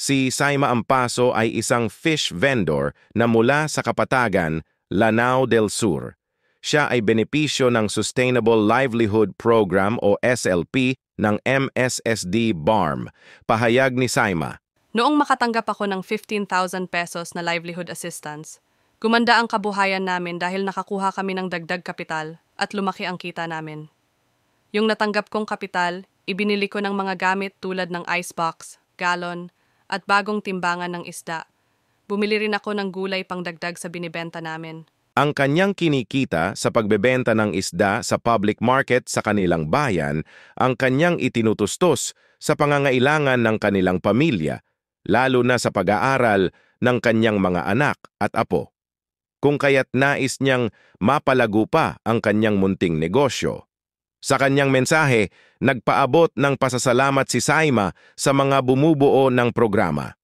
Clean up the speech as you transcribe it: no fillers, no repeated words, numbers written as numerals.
Si Saima Ampaso ay isang fish vendor na mula sa Kapatagan, Lanao del Sur. Siya ay benepisyo ng Sustainable Livelihood Program o SLP ng MSSD BARM. Pahayag ni Saima. Noong makatanggap ako ng 15,000 pesos na livelihood assistance, gumanda ang kabuhayan namin dahil nakakuha kami ng dagdag kapital at lumaki ang kita namin. Yung natanggap kong kapital, ibinili ko ng mga gamit tulad ng icebox, galon, at bagong timbangan ng isda. Bumili rin ako ng gulay pangdagdag sa binibenta namin. Ang kanyang kinikita sa pagbebenta ng isda sa public market sa kanilang bayan, ang kanyang itinutustos sa pangangailangan ng kanilang pamilya, lalo na sa pag-aaral ng kanyang mga anak at apo. Kung kaya't nais niyang mapalago pa ang kanyang munting negosyo. Sa kanyang mensahe, nagpaabot ng pasasalamat si Saima sa mga bumubuo ng programa.